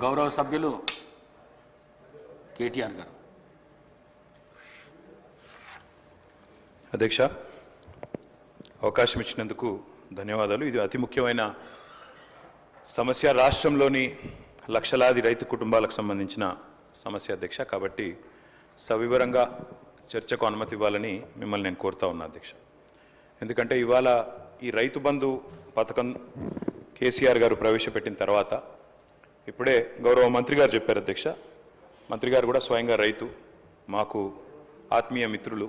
గౌరవ సభ్యులు కేటీఆర్ గారు. అధ్యక్ష, అవకాశం ఇచ్చినందుకు ధన్యవాదాలు. ఇది అతి ముఖ్యమైన సమస్య, రాష్ట్రంలోని లక్షలాది రైతు కుటుంబాలకు సంబంధించిన సమస్య అధ్యక్ష. కాబట్టి సవివరంగా చర్చకు అనుమతి ఇవ్వాలని మిమ్మల్ని నేను కోరుతా ఉన్నా అధ్యక్ష. ఎందుకంటే ఇవాళ ఈ రైతు బంధు పథకం కేసీఆర్ గారు ప్రవేశపెట్టిన తర్వాత ఇప్పుడే గౌరవ మంత్రి గారు చెప్పారు అధ్యక్ష. మంత్రి గారు కూడా స్వయంగా రైతు, మాకు ఆత్మీయ మిత్రులు.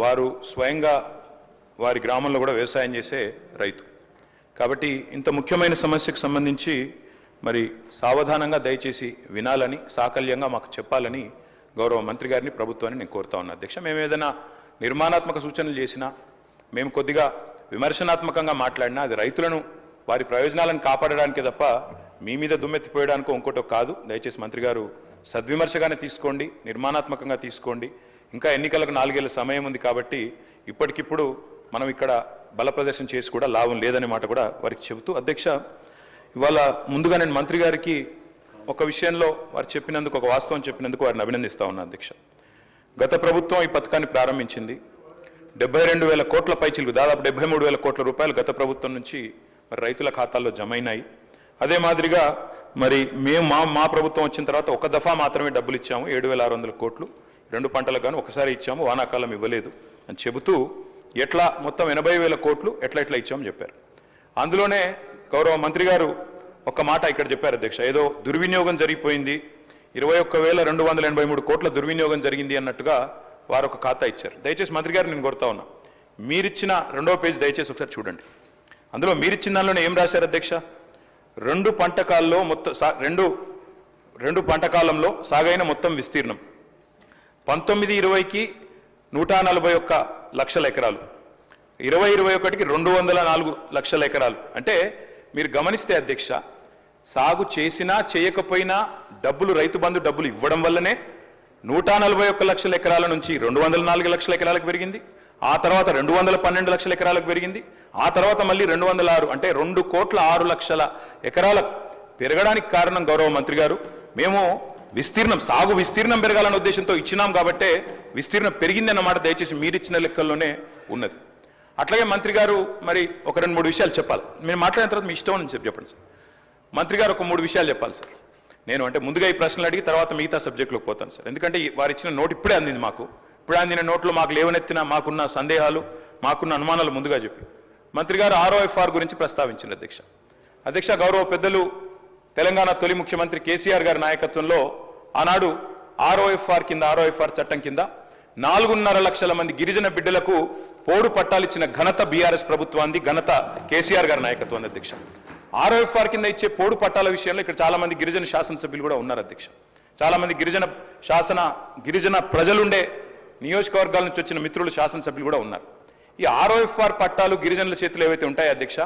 వారు స్వయంగా వారి గ్రామంలో కూడా వ్యవసాయం చేసే రైతు. కాబట్టి ఇంత ముఖ్యమైన సమస్యకు సంబంధించి మరి సావధానంగా దయచేసి వినాలని, సాకల్యంగా మాకు చెప్పాలని గౌరవ మంత్రి గారిని, ప్రభుత్వాన్ని నేను కోరుతా ఉన్నా అధ్యక్ష. మేము ఏదైనా నిర్మాణాత్మక సూచనలు చేసినా, మేము కొద్దిగా విమర్శనాత్మకంగా మాట్లాడినా అది రైతులను వారి ప్రయోజనాలను కాపాడడానికే తప్ప మీ మీద దుమ్మెత్తిపోయడానికో ఇంకోటో కాదు. దయచేసి మంత్రి గారు సద్విమర్శగానే తీసుకోండి, నిర్మాణాత్మకంగా తీసుకోండి. ఇంకా ఎన్నికలకు 4 ఏళ్ల సమయం ఉంది కాబట్టి ఇప్పటికిప్పుడు మనం ఇక్కడ బల ప్రదర్శన చేసి కూడా లాభం లేదనే మాట కూడా వారికి చెబుతూ అధ్యక్ష, ఇవాళ ముందుగా నేను మంత్రి గారికి ఒక విషయంలో వారు చెప్పినందుకు, ఒక వాస్తవం చెప్పినందుకు వారిని అభినందిస్తా ఉన్నా అధ్యక్ష. గత ప్రభుత్వం ఈ పథకాన్ని ప్రారంభించింది. 72,000 కోట్ల పైచిలకు, దాదాపు 73,000 కోట్ల రూపాయలు గత ప్రభుత్వం నుంచి మరి రైతుల ఖాతాల్లో జమ అయినాయి. అదే మాదిరిగా మరి మేము మా ప్రభుత్వం వచ్చిన తర్వాత ఒక దఫా మాత్రమే డబ్బులు ఇచ్చాము, 7,600 కోట్లు 2 పంటలకు గాను ఒకసారి ఇచ్చాము, వానాకాలం ఇవ్వలేదు అని చెబుతూ ఎట్లా మొత్తం 80,000 కోట్లు ఎట్లా ఇచ్చామని చెప్పారు. అందులోనే గౌరవ మంత్రి గారు ఒక మాట ఇక్కడ చెప్పారు అధ్యక్ష, ఏదో దుర్వినియోగం జరిగిపోయింది, 21,283 కోట్ల దుర్వినియోగం జరిగింది అన్నట్టుగా వారు ఒక ఖాతా ఇచ్చారు. దయచేసి మంత్రి గారు నేను కోరుతా ఉన్నా, మీరిచ్చిన 2వ పేజీ దయచేసి ఒకసారి చూడండి. అందులో మీరిచ్చిన దానిలోనే ఏం రాశారు అధ్యక్ష? 2 పంటకాల్లో మొత్తం 2 పంటకాలంలో సాగైన మొత్తం విస్తీర్ణం 19-20కి 141 లక్షల ఎకరాలు, 20-21కి 204 లక్షల ఎకరాలు. అంటే మీరు గమనిస్తే అధ్యక్ష, సాగు చేసినా చేయకపోయినా డబ్బులు, రైతు బంధు డబ్బులు ఇవ్వడం వల్లనే 141 లక్షల ఎకరాల నుంచి 204 లక్షల ఎకరాలకు పెరిగింది. ఆ తర్వాత 212 లక్షల ఎకరాలకు పెరిగింది. ఆ తర్వాత మళ్ళీ 206, అంటే 2,06,00,000 ఎకరాలకు పెరగడానికి కారణం గౌరవ మంత్రి గారు. మేము సాగు విస్తీర్ణం పెరగాలన్న ఉద్దేశంతో ఇచ్చినాం కాబట్టే విస్తీర్ణం పెరిగిందన్నమాట దయచేసి మీరిచ్చిన లెక్కల్లోనే ఉన్నది. అట్లాగే మంత్రి గారు మరి ఒక 2-3 విషయాలు చెప్పాలి. మీరు మాట్లాడిన తర్వాత మీ ఇష్టం అని చెప్పండి సార్. మంత్రి గారు ఒక 3 విషయాలు చెప్పాలి సార్. నేను అంటే ముందుగా ఈ ప్రశ్నలు అడిగి తర్వాత మిగతా సబ్జెక్టులోకి పోతాను సార్. ఎందుకంటే వారు ఇచ్చిన నోట్ ఇప్పుడే అందింది మాకు. ఇప్పుడే అందిన నోట్లో మాకు లేవనెత్తిన, మాకున్న సందేహాలు, మాకున్న అనుమానాలు ముందుగా చెప్పి మంత్రి గారు ROFR గురించి ప్రస్తావించారు అధ్యక్ష. గౌరవ పెద్దలు తెలంగాణ తొలి ముఖ్యమంత్రి కేసీఆర్ గారి నాయకత్వంలో ఆనాడు ROFR చట్టం కింద 4.5 లక్షల మంది గిరిజన బిడ్డలకు పోడు పట్టాలు ఇచ్చిన ఘనత బీఆర్ఎస్ ప్రభుత్వాన్ని, ఘనత కేసీఆర్ గారి నాయకత్వాన్ని అధ్యక్ష. ROFR కింద ఇచ్చే పోడు పట్టాల విషయంలో ఇక్కడ చాలా మంది గిరిజన శాసనసభ్యులు కూడా ఉన్నారు అధ్యక్ష. చాలా మంది గిరిజన ప్రజలుండే నియోజకవర్గాల నుంచి వచ్చిన మిత్రులు, శాసనసభ్యులు కూడా ఉన్నారు. ఈ ROFR పట్టాలు గిరిజనుల చేతులు ఏవైతే ఉంటాయో అధ్యక్ష,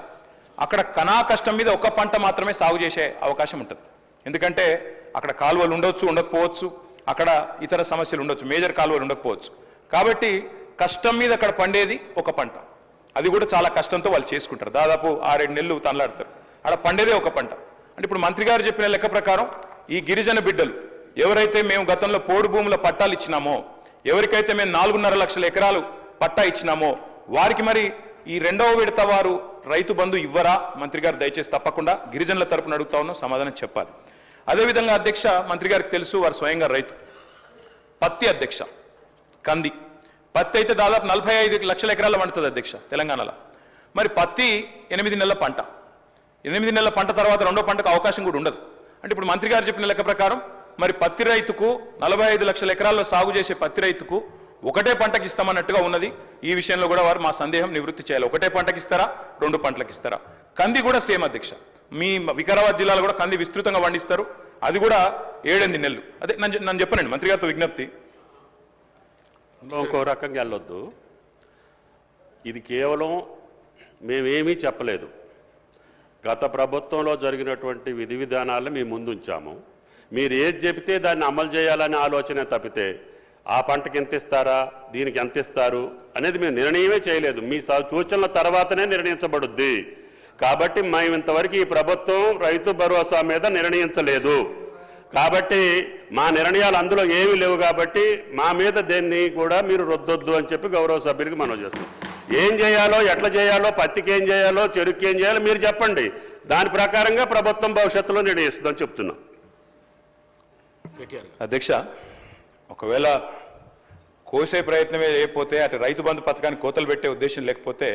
అక్కడ కనా కష్టం మీద ఒక పంట మాత్రమే సాగు చేసే అవకాశం ఉంటుంది. ఎందుకంటే అక్కడ కాలువలు ఉండొచ్చు, ఉండకపోవచ్చు, అక్కడ ఇతర సమస్యలు ఉండొచ్చు, మేజర్ కాలువలు ఉండకపోవచ్చు. కాబట్టి కష్టం మీద అక్కడ పండేది ఒక పంట, అది కూడా చాలా కష్టంతో వాళ్ళు చేసుకుంటారు. దాదాపు 6-7 నెలలు తనలాడతారు. అక్కడ పండేదే ఒక పంట. అంటే ఇప్పుడు మంత్రి గారు చెప్పిన లెక్క ప్రకారం ఈ గిరిజన బిడ్డలు ఎవరైతే మేము గతంలో పోడు భూముల పట్టాలు ఇచ్చినామో, ఎవరికైతే మేము 4.5 లక్షల ఎకరాలు పట్టా ఇచ్చినామో వారికి మరి ఈ 2వ విడత వారు రైతు బంధు ఇవ్వరా? మంత్రి గారు దయచేసి తప్పకుండా గిరిజనుల తరపున అడుగుతా ఉన్నాం, సమాధానం చెప్పాలి. అదేవిధంగా అధ్యక్ష, మంత్రి గారికి తెలుసు వారు స్వయంగా రైతు. పత్తి అధ్యక్ష, కంది పత్తి అయితే దాదాపు 45 లక్షల ఎకరాలు పండుతుంది అధ్యక్ష తెలంగాణలో. మరి పత్తి 8 నెలల పంట, 8 నెలల పంట తర్వాత 2వ పంటకు అవకాశం కూడా ఉండదు. అంటే ఇప్పుడు మంత్రి గారు చెప్పిన లెక్క ప్రకారం మరి పత్తి రైతుకు 45 లక్షల ఎకరాల్లో సాగు చేసే పత్తి రైతుకు ఒకటే పంటకి ఇస్తామన్నట్టుగా ఉన్నది. ఈ విషయంలో కూడా వారు మా సందేహం నివృత్తి చేయాలి. ఒకటే పంటకి ఇస్తారా, 2 పంటలకు ఇస్తారా? కంది కూడా సేమ్ అధ్యక్ష. మీ వికారాబాద్ జిల్లాలో కూడా కంది విస్తృతంగా పండిస్తారు, అది కూడా 7-8 నెలలు. అదే నన్ను చెప్పనండి మంత్రి గారితో విజ్ఞప్తి. ఇంకో రకంగా వెళ్ళొద్దు. ఇది కేవలం మేమేమీ చెప్పలేదు. గత ప్రభుత్వంలో జరిగినటువంటి విధి విధానాలను మేము ముందుంచాము. మీరు ఏది చెబితే దాన్ని అమలు చేయాలనే ఆలోచన తప్పితే ఆ పంటకి ఎంత ఇస్తారా, దీనికి ఎంత ఇస్తారు అనేది మేము నిర్ణయమే చేయలేదు. మీ సూచనల తర్వాతనే నిర్ణయించబడుద్ది. కాబట్టి మేము ఇంతవరకు ఈ ప్రభుత్వం రైతు భరోసా మీద నిర్ణయించలేదు. కాబట్టి మా నిర్ణయాలు అందులో ఏమీ లేవు. కాబట్టి మా మీద దేన్ని కూడా మీరు రుద్దొద్దు అని చెప్పి గౌరవ సభ్యులకి మనం చేస్తాం. ఏం చేయాలో, ఎట్లా చేయాలో, పత్తికి ఏం చేయాలో, చెరుకు ఏం చేయాలో మీరు చెప్పండి. దాని ప్రకారంగా ప్రభుత్వం భవిష్యత్తులో నిర్ణయిస్తుందని చెప్తున్నాం. అధ్యక్ష, ఒకవేళ కోసే ప్రయత్నమే లేకపోతే అటు రైతు బంధు పథకానికి కోతలు పెట్టే ఉద్దేశం లేకపోతే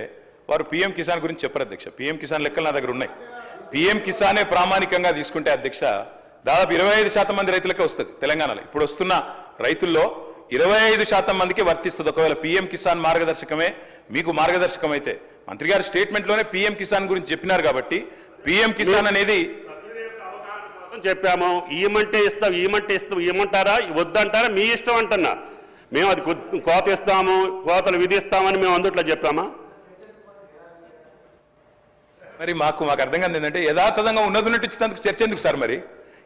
వారు పీఎం కిసాన్ గురించి చెప్పరు అధ్యక్ష. పీఎం కిసాన్ లెక్కలు నా దగ్గర ఉన్నాయి. పీఎం కిసానే ప్రామాణికంగా తీసుకుంటే అధ్యక్ష దాదాపు 25% మంది రైతులకే వస్తుంది తెలంగాణలో. ఇప్పుడు వస్తున్న రైతుల్లో 25% మందికి వర్తిస్తుంది. ఒకవేళ పీఎం కిసాన్ మార్గదర్శకమే మీకు మార్గదర్శకం అయితే, మంత్రి గారి స్టేట్మెంట్లోనే పీఎం కిసాన్ గురించి చెప్పినారు. కాబట్టి పీఎం కిసాన్ అనేది చెప్పాము. ఇవ్వమంటే ఇస్తాం, ఇవ్వమంటే ఇస్తాం, ఇవ్వమంటారా వద్దంటారా మీ ఇష్టం అంటున్నా. మేము అది కోత ఇస్తాము, కోతలు విధిస్తామని మేము అందుట్లో చెప్పామా? మరి మాకు అర్థం కాదు ఏంటంటే యథాతథంగా ఉన్నదున్నట్టు ఇచ్చినందుకు చర్చ ఎందుకు సార్? మరి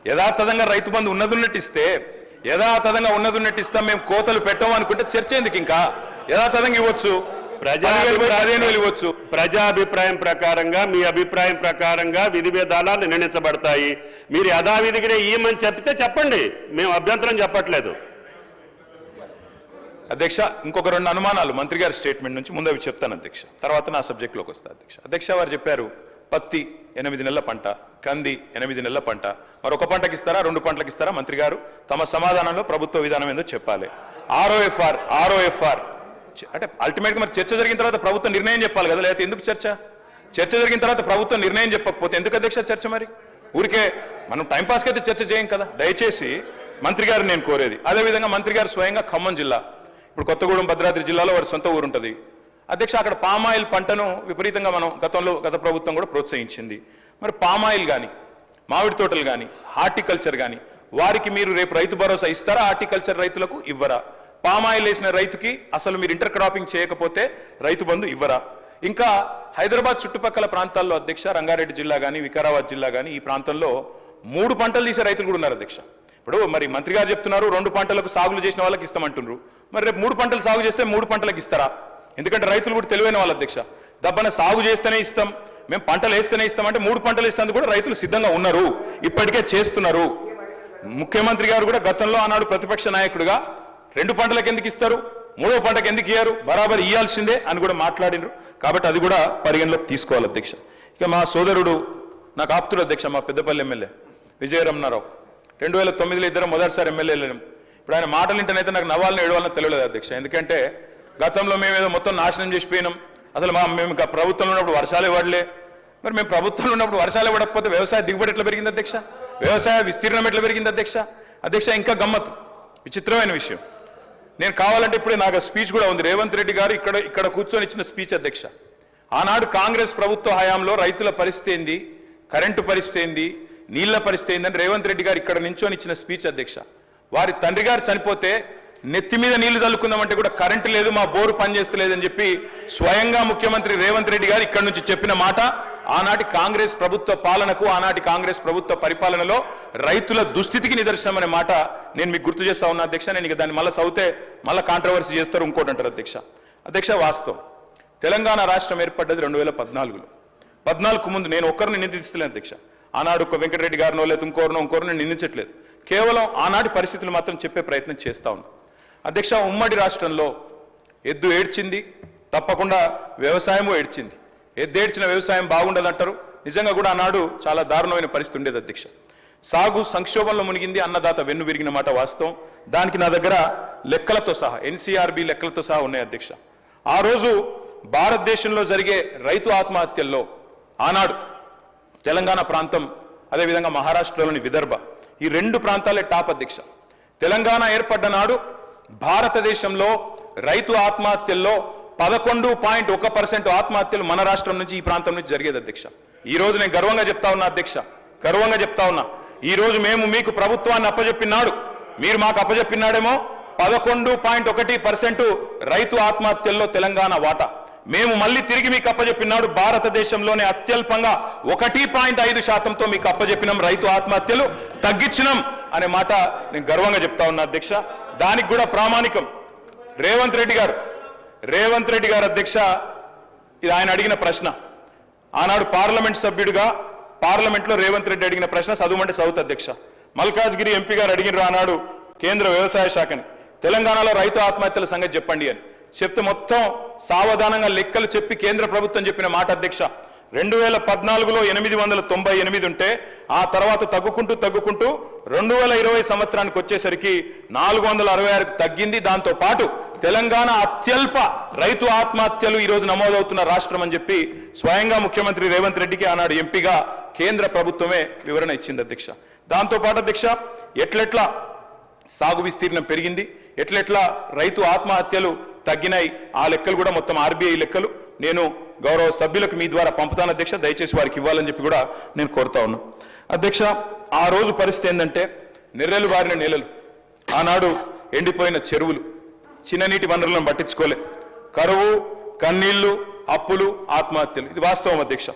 యథాతథంగా రైతు బంధు ఉన్నదున్నట్టు ఇస్తే, యథాతథంగా ఉన్నదున్నట్టు ఇస్తాం, మేము కోతలు పెట్టాము అనుకుంటే చర్చ ఎందుకు? ఇంకా యథాతథంగా ఇవ్వచ్చు, ఇవ్వచ్చు. ప్రజాభిప్రాయం ప్రకారంగా, మీ అభిప్రాయం ప్రకారంగా విధి విధానాలు నిర్ణయించబడతాయి. మీరు యథావిధిగానే ఇవ్వమని చెప్తే చెప్పండి, మేము అభ్యంతరం చెప్పట్లేదు. అధ్యక్ష, ఇంకొక 2 అనుమానాలు మంత్రి గారి స్టేట్మెంట్ నుంచి ముందు అవి చెప్తాను అధ్యక్ష, తర్వాత నా సబ్జెక్ట్లోకి వస్తా అధ్యక్ష. అధ్యక్ష, వారు చెప్పారు పత్తి 8 నెలల పంట, కంది 8 నెలల పంట, మరి ఒక పంటకి ఇస్తారా 2 పంటలకు ఇస్తారా? మంత్రి గారు తమ సమాధానంలో ప్రభుత్వ విధానం ఏందో చెప్పాలి. ఆర్ఓఎఫ్ఆర్ అంటే అల్టిమేట్గా మరి చర్చ జరిగిన తర్వాత ప్రభుత్వం నిర్ణయం చెప్పాలి కదా, లేకపోతే ఎందుకు చర్చ? చర్చ జరిగిన తర్వాత ప్రభుత్వం నిర్ణయం చెప్పకపోతే ఎందుకు అధ్యక్ష చర్చ? మరి ఊరికే మనం టైంపాస్కి అయితే చర్చ చేయం కదా. దయచేసి మంత్రి గారు నేను కోరేది. అదేవిధంగా మంత్రి గారు స్వయంగా ఖమ్మం జిల్లా, ఇప్పుడు కొత్తగూడెం భద్రాద్రి జిల్లాలో వారి సొంత ఊరు ఉంటుంది అధ్యక్ష. అక్కడ పామాయిల్ పంటను విపరీతంగా మనం గత ప్రభుత్వం కూడా ప్రోత్సహించింది. మరి పామాయిల్ కానీ, మామిడి తోటలు కానీ, హార్టికల్చర్ కానీ, వారికి మీరు రేపు రైతు భరోసా ఇస్తారా? హార్టికల్చర్ రైతులకు ఇవ్వరా? పామాయిల్ వేసిన రైతుకి అసలు మీరు ఇంటర్ క్రాపింగ్ చేయకపోతే రైతు బంధు ఇవ్వరా? ఇంకా హైదరాబాద్ చుట్టుపక్కల ప్రాంతాల్లో అధ్యక్ష, రంగారెడ్డి జిల్లా కానీ, వికారాబాద్ జిల్లా కానీ, ఈ ప్రాంతంలో 3 పంటలు తీసే రైతులు కూడా ఉన్నారు అధ్యక్ష. ఇప్పుడు మరి మంత్రి గారు చెప్తున్నారు 2 పంటలకు సాగులు చేసిన వాళ్ళకి ఇస్తామంటున్నారు. మరి రేపు 3 పంటలు సాగు చేస్తే 3 పంటలకు ఇస్తారా? ఎందుకంటే రైతులు కూడా తెలివైన వాళ్ళు అధ్యక్ష. దబ్బన సాగు చేస్తేనే ఇస్తాం, మేము పంటలు వేస్తేనే ఇస్తామంటే 3 పంటలు ఇస్తానికి కూడా రైతులు సిద్ధంగా ఉన్నారు, ఇప్పటికే చేస్తున్నారు. ముఖ్యమంత్రి గారు కూడా గతంలో ఆనాడు ప్రతిపక్ష నాయకుడిగా 2 పంటలకు ఎందుకు ఇస్తారు, 3వ పంటకు ఎందుకు ఇయ్యారు, బరాబర్ ఇయ్యాల్సిందే అని కూడా మాట్లాడినారు. కాబట్టి అది కూడా పరిగణలోకి తీసుకోవాలి అధ్యక్ష. ఇక మా సోదరుడు నాకు ఆప్తుడు అధ్యక్ష, మా పెద్దపల్లి ఎమ్మెల్యే విజయరమణారావు, 2009లో ఇద్దరు మొదటిసారి ఎమ్మెల్యేలు. ఇప్పుడు ఆయన మాటలు వింటేనైతే నాకు నవ్వాలని ఏడవాలని తెలియలేదు అధ్యక్ష. ఎందుకంటే గతంలో మేమేదో మొత్తం నాశనం చేసిపోయినాం, అసలు మేము ఇంకా ప్రభుత్వంలో ఉన్నప్పుడు వర్షాలు ఇవ్వడలే. మరి మేము ప్రభుత్వంలో ఉన్నప్పుడు వర్షాలు ఇవ్వకపోతే వ్యవసాయ దిగుబడి ఎట్లా పెరిగింది అధ్యక్ష? వ్యవసాయ విస్తీర్ణం ఎట్లా పెరిగింది అధ్యక్ష? అధ్యక్ష, ఇంకా గమ్మత్తు, విచిత్రమైన విషయం, నేను కావాలంటే ఇప్పుడే నాకు స్పీచ్ కూడా ఉంది. రేవంత్ రెడ్డి గారు ఇక్కడ కూర్చొని ఇచ్చిన స్పీచ్ అధ్యక్ష. ఆనాడు కాంగ్రెస్ ప్రభుత్వ హయాంలో రైతుల పరిస్థితి ఏంది, కరెంటు పరిస్థితి ఏంది, నీళ్ల పరిస్థితి ఏందని రేవంత్ రెడ్డి గారు ఇక్కడ నించొని ఇచ్చిన స్పీచ్ అధ్యక్ష. వారి తండ్రి గారు చనిపోతే నెత్తి మీద నీళ్లు చల్లుకుందామంటే కూడా కరెంటు లేదు, మా బోరు పనిచేస్తలేదని చెప్పి స్వయంగా ముఖ్యమంత్రి రేవంత్ రెడ్డి గారు ఇక్కడ నుంచి చెప్పిన మాట ఆనాటి కాంగ్రెస్ ప్రభుత్వ పాలనకు, ఆనాటి కాంగ్రెస్ ప్రభుత్వ పరిపాలనలో రైతుల దుస్థితికి నిదర్శనం అనే మాట నేను మీకు గుర్తు చేస్తా ఉన్నా అధ్యక్ష. నేను ఇక దాన్ని మళ్ళీ చదివితే మళ్ళీ కాంట్రవర్సీ చేస్తారు, ఇంకోటి అంటారు అధ్యక్ష. అధ్యక్ష, వాస్తవం తెలంగాణ రాష్ట్రం ఏర్పడ్డది 2014లో. 14కు ముందు నేను ఒక్కరిని నిందిస్తలేను అధ్యక్ష. ఆనాడు వెంకటరెడ్డి గారినో లేదా ఇంకోరినో నేను నిందించట్లేదు, కేవలం ఆనాటి పరిస్థితులు మాత్రం చెప్పే ప్రయత్నం చేస్తా ఉన్నాను అధ్యక్ష. ఉమ్మడి రాష్ట్రంలో ఎద్దు ఏడ్చింది, తప్పకుండా వ్యవసాయము ఏడ్చింది. ఎద్దు ఏడ్చిన వ్యవసాయం బాగుండదంటారు. నిజంగా కూడా ఆనాడు చాలా దారుణమైన పరిస్థితి ఉండేది అధ్యక్ష. సాగు సంక్షోభంలో మునిగింది, అన్నదాత వెన్ను విరిగిన మాట వాస్తవం. దానికి నా దగ్గర లెక్కలతో సహా, NCRB లెక్కలతో సహా ఉన్నాయి అధ్యక్ష. ఆ రోజు భారతదేశంలో జరిగే రైతు ఆత్మహత్యల్లో ఆనాడు తెలంగాణ ప్రాంతం, అదేవిధంగా మహారాష్ట్రలోని విదర్భ, ఈ 2 ప్రాంతాలే టాప్ అధ్యక్ష. తెలంగాణ ఏర్పడ్డ నాడు భారతదేశంలో రైతు ఆత్మహత్యల్లో 11.1% ఆత్మహత్యలు మన రాష్ట్రం నుంచి, ఈ ప్రాంతం నుంచి జరిగేది అధ్యక్ష. ఈ రోజు నేను గర్వంగా చెప్తా ఉన్నా అధ్యక్ష, గర్వంగా చెప్తా ఉన్నా, ఈ రోజు మేము మీకు ప్రభుత్వాన్ని అప్పజెప్పినాడు, మీరు మాకు అప్పజెప్పినాడేమో 11.1% రైతు ఆత్మహత్యల్లో తెలంగాణ వాటా. మేము మళ్ళీ తిరిగి మీకు అప్పజెప్పినాడు భారతదేశంలోనే అత్యల్పంగా 1.5%తో మీకు అప్పజెప్పినాం, రైతు ఆత్మహత్యలు తగ్గించినాం అనే మాట నేను గర్వంగా చెప్తా ఉన్నా అధ్యక్ష. దానికి కూడా ప్రామాణికం రేవంత్ రెడ్డి గారు అధ్యక్ష. ఇది ఆయన అడిగిన ప్రశ్న. ఆనాడు పార్లమెంట్ సభ్యుడిగా పార్లమెంట్లో రేవంత్ రెడ్డి అడిగిన ప్రశ్న చదువుమంటే చదువుతా అధ్యక్ష. మల్కాజ్గిరి ఎంపీ గారు అడిగినారు ఆనాడు కేంద్ర వ్యవసాయ శాఖని, తెలంగాణలో రైతు ఆత్మహత్యల సంగతి చెప్పండి అని చెప్తే మొత్తం సావధానంగా లెక్కలు చెప్పి కేంద్ర ప్రభుత్వం చెప్పిన మాట అధ్యక్ష, 2014లో 898 ఉంటే ఆ తర్వాత తగ్గుకుంటూ 2020 సంవత్సరానికి వచ్చేసరికి 466కు తగ్గింది. దాంతో పాటు తెలంగాణ అత్యల్ప రైతు ఆత్మహత్యలు ఈ రోజు నమోదవుతున్న రాష్ట్రం అని చెప్పి స్వయంగా ముఖ్యమంత్రి రేవంత్ రెడ్డికి ఆనాడు ఎంపీగా కేంద్ర ప్రభుత్వమే వివరణ ఇచ్చింది అధ్యక్ష. దాంతో పాటు అధ్యక్ష ఎట్లెట్లా సాగు విస్తీర్ణం పెరిగింది, ఎట్లెట్లా రైతు ఆత్మహత్యలు తగ్గినాయి, ఆ లెక్కలు కూడా మొత్తం ఆర్బీఐ లెక్కలు నేను గౌరవ సభ్యులకు మీ ద్వారా పంపుతాను అధ్యక్ష. దయచేసి వారికి ఇవ్వాలని చెప్పి కూడా నేను కోరుతా ఉన్నాను అధ్యక్ష. ఆ రోజు పరిస్థితి ఏంటంటే నెర్రెలు బారిన నేలలు, ఆనాడు ఎండిపోయిన చెరువులు, చిన్ననీటి వనరులను పట్టించుకోలే, కరువు, కన్నీళ్లు, అప్పులు, ఆత్మహత్యలు. ఇది వాస్తవం అధ్యక్ష.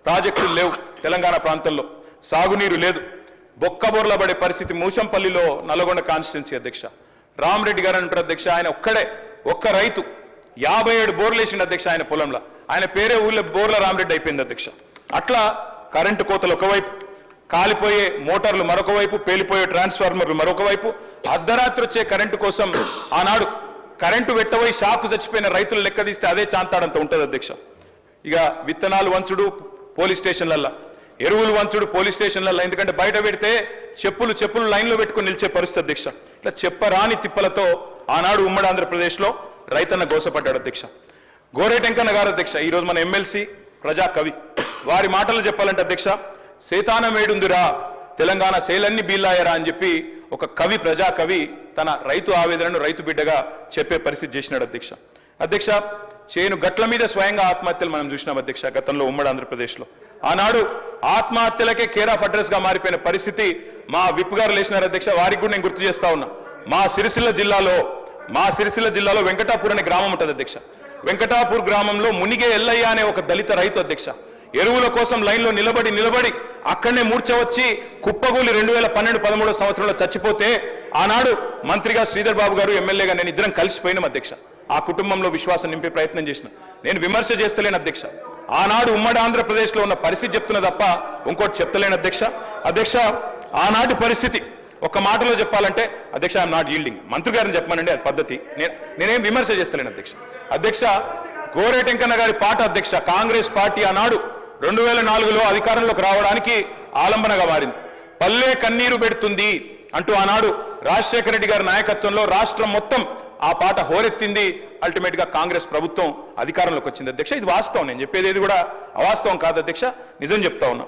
ప్రాజెక్టులు లేవు తెలంగాణ ప్రాంతంలో, సాగునీరు లేదు, బొక్కబోర్ల పడే పరిస్థితి. మూషంపల్లిలో నల్గొండ కాన్స్టిట్యున్సీ అధ్యక్ష రామరెడ్డి గారు అంటారు అధ్యక్ష, ఆయన ఒక్క రైతు 57 బోర్లు వేసిండు అధ్యక్ష ఆయన పొలంలో. ఆయన పేరే ఊళ్ళో బోర్ల రామరెడ్డి అయిపోయింది అధ్యక్ష. అట్లా కరెంటు కోతలు ఒకవైపు, కాలిపోయే మోటార్లు మరొక వైపు, పేలిపోయే ట్రాన్స్ఫార్మర్లు మరొక వైపు, అర్ధరాత్రి వచ్చే కరెంటు కోసం ఆనాడు కరెంటు వెట్టబోయి షాకు చచ్చిపోయిన రైతులు లెక్క తీస్తే అదే చాంతాడంత ఉంటుంది అధ్యక్ష. ఇక విత్తనాలు వంచుడు పోలీస్ స్టేషన్లల్లో, ఎరువులు వంచుడు పోలీస్ స్టేషన్లలో, ఎందుకంటే బయట పెడితే చెప్పులు లైన్లో పెట్టుకుని నిలిచే పరిస్థితి అధ్యక్ష. ఇట్లా చెప్పరాని తిప్పలతో ఆనాడు ఉమ్మడి ఆంధ్రప్రదేశ్లో రైతన్న గోసపడ్డాడు అధ్యక్ష. గోరేటెంకన్న గారు అధ్యక్ష ఈరోజు మన ఎమ్మెల్సీ ప్రజాకవి, వారి మాటలు చెప్పాలంటే అధ్యక్ష, సేతానమేడుందిరా తెలంగాణ శైలన్ని బీల్లాయరా అని చెప్పి ఒక కవి, ప్రజాకవి తన రైతు ఆవేదనను రైతు బిడ్డగా చెప్పే పరిస్థితి చేసినాడు అధ్యక్ష. అధ్యక్ష చేను గట్ల మీద స్వయంగా ఆత్మహత్యలు మనం చూసినాం అధ్యక్ష గతంలో ఉమ్మడి ఆంధ్రప్రదేశ్లో. ఆనాడు ఆత్మహత్యలకే కేర్ ఆఫ్ అడ్రస్ గా మారిపోయిన పరిస్థితి మా విప్ గారు లేచినారు అధ్యక్ష. వారికి కూడా నేను గుర్తు చేస్తా ఉన్నా, మా సిరిసిల్ల జిల్లాలో వెంకటాపూర్ అనే గ్రామం ఉంటుంది అధ్యక్ష. వెంకటాపూర్ గ్రామంలో మునిగే ఎల్లయ్య అనే ఒక దళిత రైతు అధ్యక్ష ఎరువుల కోసం లైన్లో నిలబడి అక్కడనే మూర్ఛ వచ్చి కుప్పగూలి 2012-13 సంవత్సరంలో చచ్చిపోతే ఆనాడు మంత్రిగా శ్రీధర్ బాబు గారు, ఎమ్మెల్యేగా నేను ఇద్దరం కలిసిపోయినాం అధ్యక్ష. ఆ కుటుంబంలో విశ్వాసం నింపే ప్రయత్నం చేసిన. నేను విమర్శ చేస్తలేను అధ్యక్ష, ఆనాడు ఉమ్మడి ఆంధ్రప్రదేశ్లో ఉన్న పరిస్థితి చెప్తున్నా తప్ప ఇంకోటి చెప్తలేను అధ్యక్ష. అధ్యక్ష ఆనాటి పరిస్థితి ఒక మాటలో చెప్పాలంటే అధ్యక్ష ఐఎమ్ నాట్ ఈల్డింగ్, మంత్రి గారిని చెప్పమనండి, అది పద్ధతి. నేనేం విమర్శ చేస్తలేను అధ్యక్ష. అధ్యక్ష గోరేటెంకన్న గారి పాట అధ్యక్ష, కాంగ్రెస్ పార్టీ ఆనాడు 2004లో అధికారంలోకి రావడానికి ఆలంబనగా మారింది. పల్లె కన్నీరు పెడుతుంది అంటూ ఆనాడు రాజశేఖర రెడ్డి గారి నాయకత్వంలో రాష్ట్రం మొత్తం ఆ పాట హోరెత్తింది. అల్టిమేట్ గా కాంగ్రెస్ ప్రభుత్వం అధికారంలోకి వచ్చింది అధ్యక్ష. ఇది వాస్తవం, నేను చెప్పేది ఏది కూడా అవాస్తవం కాదు అధ్యక్ష, నిజం చెప్తా ఉన్నా.